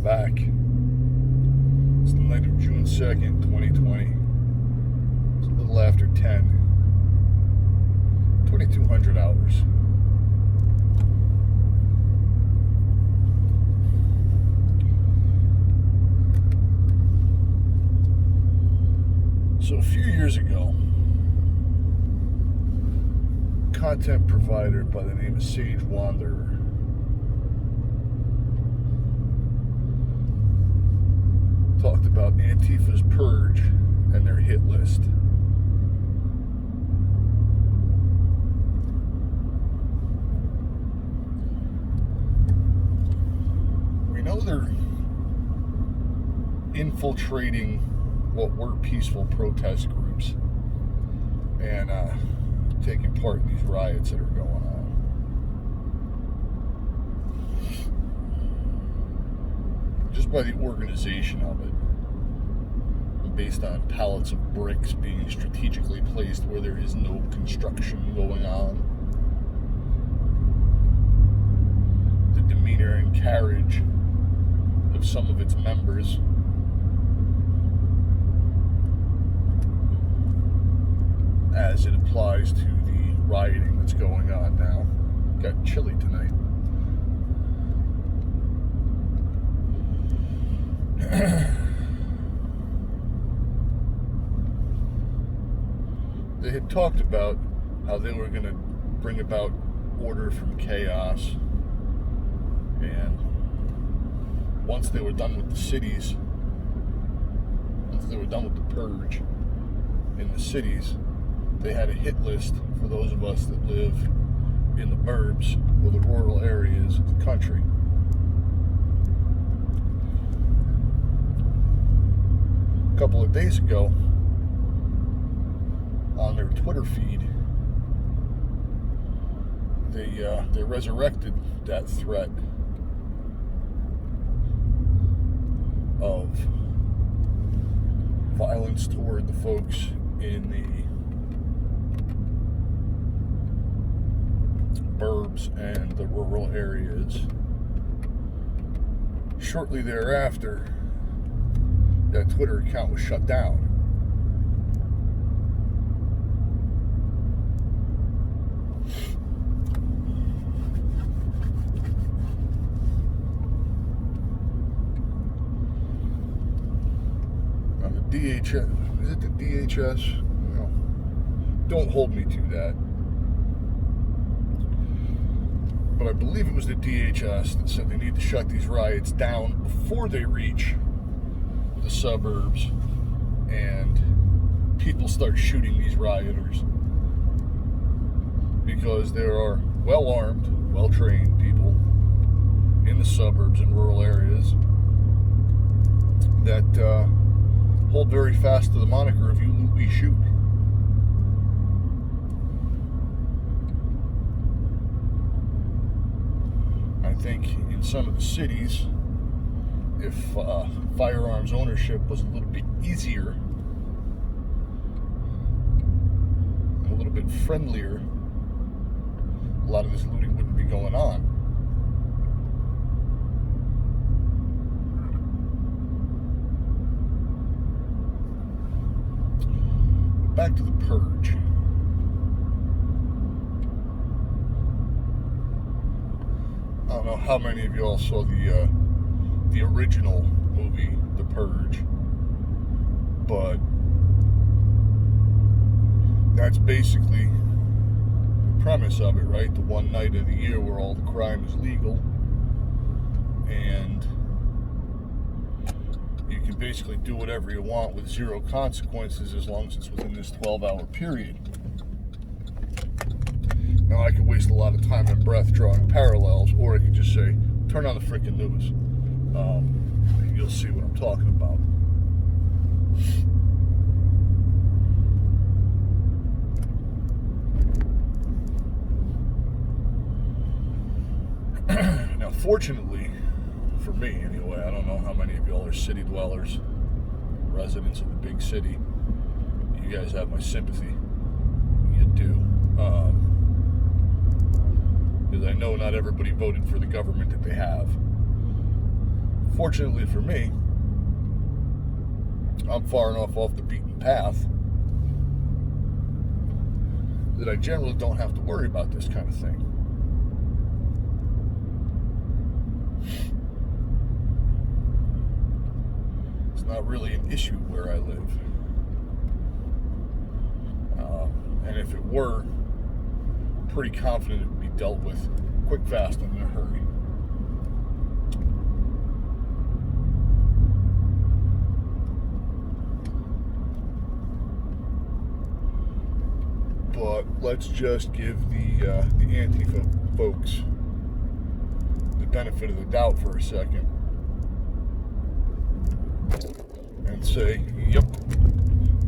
back. It's the night of June 2nd, 2020. It's a little after 10. 2200 hours. So a few years ago, content provider by the name of Sage Wanderer talked about Antifa's Purge and their hit list. We know they're infiltrating what were peaceful protest groups and taking part in these riots that are going on. Just by the organization of it, based on pallets of bricks being strategically placed where there is no construction going on, the demeanor and carriage of some of its members, as it applies to the rioting that's going on now. Got chilly tonight. They had talked about how they were going to bring about order from chaos, and once they were done with the cities, once they were done with the purge in the cities, they had a hit list for those of us that live in the burbs or the rural areas of the country. A couple of days ago, on their Twitter feed, they resurrected that threat of violence toward the folks in the burbs and the rural areas. Shortly thereafter, that Twitter account was shut down. Now the DHS, is it the DHS? No. Don't hold me to that. But I believe it was the DHS that said they need to shut these riots down before they reach the suburbs and people start shooting these rioters, because there are well-armed, well-trained people in the suburbs and rural areas that hold very fast to the moniker of "you loot, we shoot." I think in some of the cities, if firearms ownership was a little bit easier, a little bit friendlier, a lot of this looting wouldn't be going on. But back to the Purge. I don't know how many of you all saw the original movie, The Purge, but that's basically the premise of it, right? The one night of the year where all the crime is legal, and you can basically do whatever you want with zero consequences as long as it's within this 12-hour period. Now, I could waste a lot of time and breath drawing parallels, or I could just say, turn on the freaking news. You'll see what I'm talking about. Now, fortunately, for me anyway, I don't know how many of y'all are city dwellers, residents of the big city. You guys have my sympathy. You do. Because I know not everybody voted for the government that they have. Fortunately for me, I'm far enough off the beaten path that I generally don't have to worry about this kind of thing. It's not really an issue where I live. And if it were, I'm pretty confident it would be dealt with quick, fast, and in a hurry. But let's just give the Antifa folks the benefit of the doubt for a second and say, yep,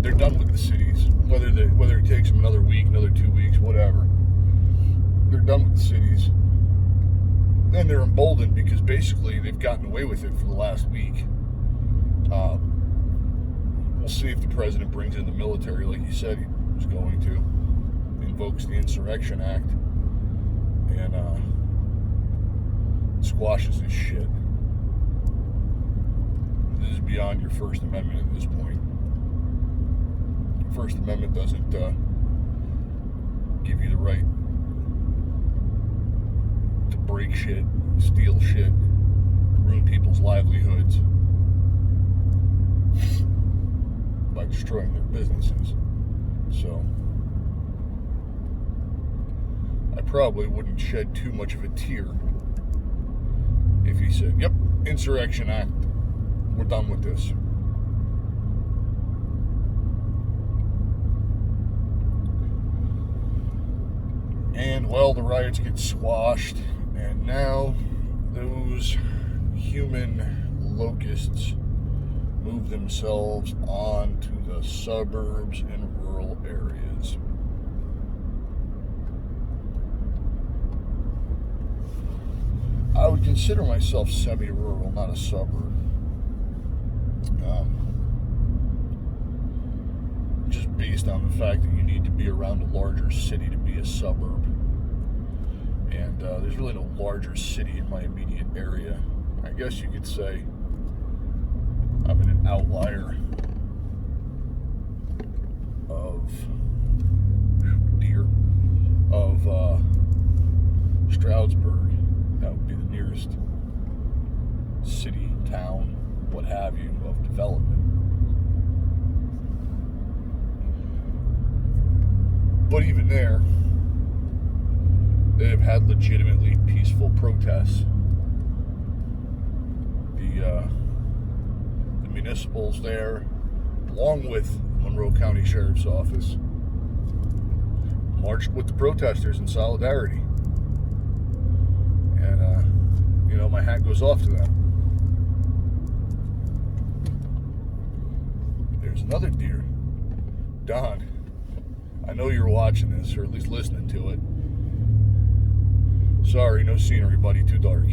they're done with the cities. Whether it takes them another week, another 2 weeks, whatever, they're done with the cities. And they're emboldened because basically they've gotten away with it for the last week. We'll see if the president brings in the military like he said he was going to. Invokes the Insurrection Act and squashes this shit. This is beyond your First Amendment at this point. First Amendment doesn't give you the right to break shit, steal shit, ruin people's livelihoods by destroying their businesses. So I probably wouldn't shed too much of a tear if he said, yep, Insurrection Act, we're done with this. And, well, the riots get squashed, and now those human locusts move themselves onto the suburbs and rural areas. I would consider myself semi-rural, not a suburb. Just based on the fact that you need to be around a larger city to be a suburb. And there's really no larger city in my immediate area. I guess you could say I'm in an outlier of Stroudsburg. That would be the nearest city, town, what have you, of development. But even there, they have had legitimately peaceful protests. The municipals there, along with Monroe County Sheriff's Office, marched with the protesters in solidarity. And, my hat goes off to them. There's another deer. Don, I know you're watching this, or at least listening to it. Sorry, no scenery, buddy, too dark.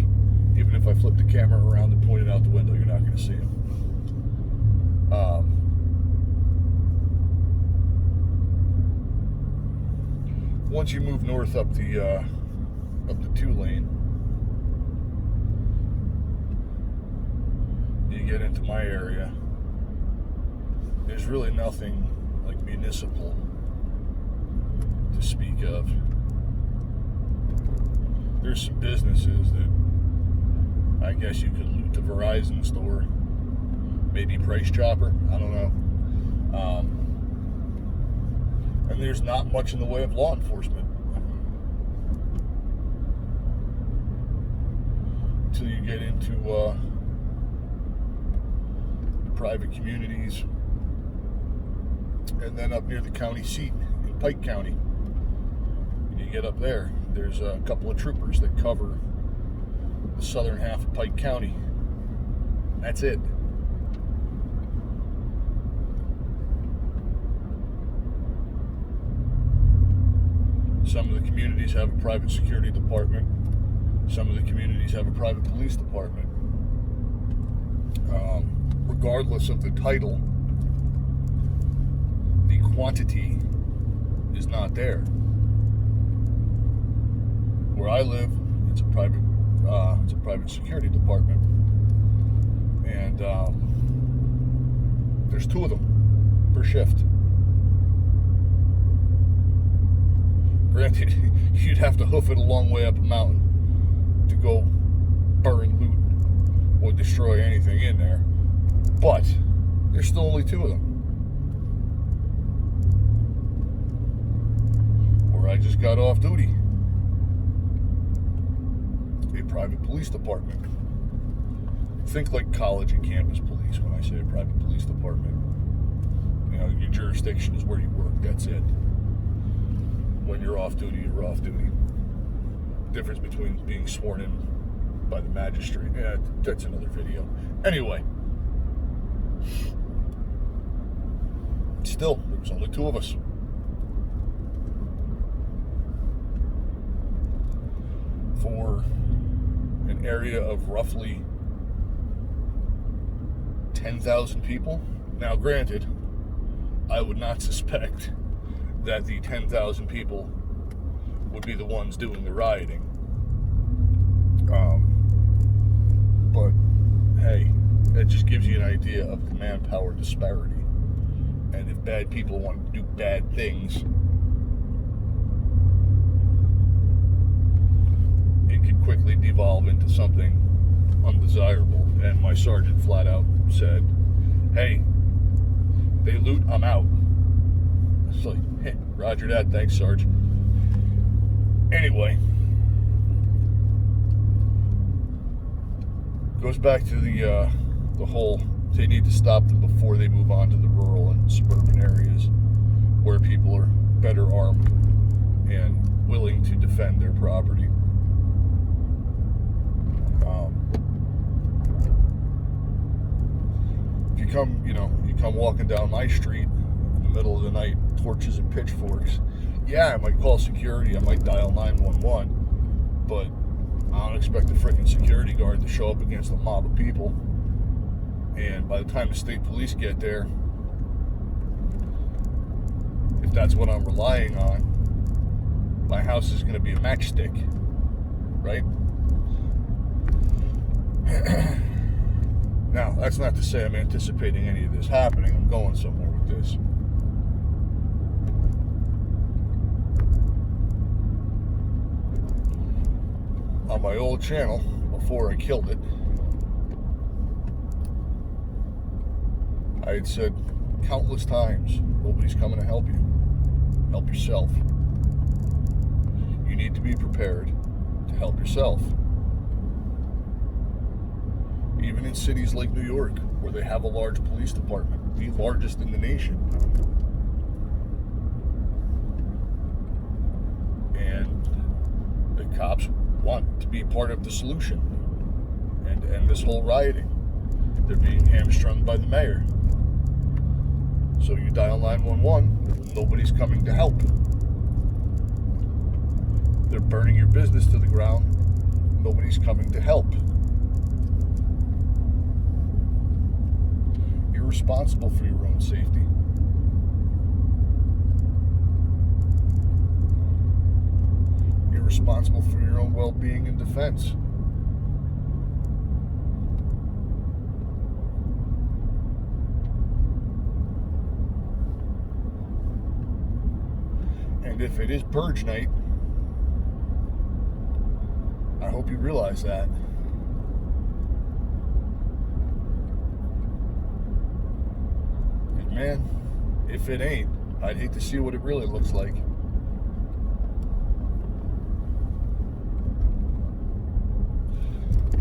Even if I flip the camera around and point it out the window, you're not going to see him. Once you move north up the 2-lane, you get into my area. There's really nothing like municipal to speak of. There's some businesses that I guess you could loot the Verizon store, maybe Price Chopper, I don't know. And there's not much in the way of law enforcement until you get into private communities, and then up near the county seat in Pike County. When you get up there, there's a couple of troopers that cover the southern half of Pike County. That's it. Some of the communities have a private security department. Some of the communities have a private police department. Regardless of the title, the quantity is not there. Where I live, it's a private security department. And there's 2 of them per shift. Granted, you'd have to hoof it a long way up a mountain to go burn, loot, or destroy anything in there. But there's still only 2 of them. Where I just got off duty, a private police department. Think like college and campus police when I say a private police department. You know, your jurisdiction is where you work, that's it. When you're off duty, you're off duty. Difference between being sworn in by the magistrate, yeah, that's another video. Anyway, still, there was only 2 of us. For an area of roughly 10,000 people. Now, granted, I would not suspect that the 10,000 people would be the ones doing the rioting. But, hey, it just gives you an idea of the manpower disparity. And if bad people want to do bad things, it could quickly devolve into something undesirable. And my sergeant flat out said, hey, they loot, I'm out. It's like, hey, roger that, thanks, Sarge. Anyway, goes back to the whole, they need to stop them before they move on to the rural and suburban areas where people are better armed and willing to defend their property. If you come walking down my street in the middle of the night, torches and pitchforks, yeah, I might call security, I might dial 911, but I don't expect a freaking security guard to show up against a mob of people. And by the time the state police get there, if that's what I'm relying on, my house is going to be a matchstick, right? Now, that's not to say I'm anticipating any of this happening. I'm going somewhere with this. On my old channel, before I killed it, I had said countless times, nobody's coming to help you. Help yourself. You need to be prepared to help yourself. Even in cities like New York, where they have a large police department, the largest in the nation. And the cops want to be part of the solution and end this whole rioting. They're being hamstrung by the mayor. So you dial 911, nobody's coming to help. They're burning your business to the ground, nobody's coming to help. You're responsible for your own safety. You're responsible for your own well-being and defense. And if it is Purge night, I hope you realize that. And man, if it ain't, I'd hate to see what it really looks like.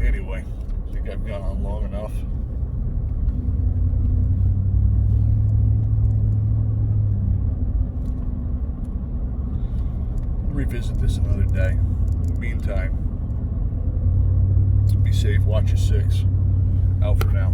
Anyway, I think I've gone on long enough. Revisit this another day. In the meantime, be safe, watch your 6. Out for now.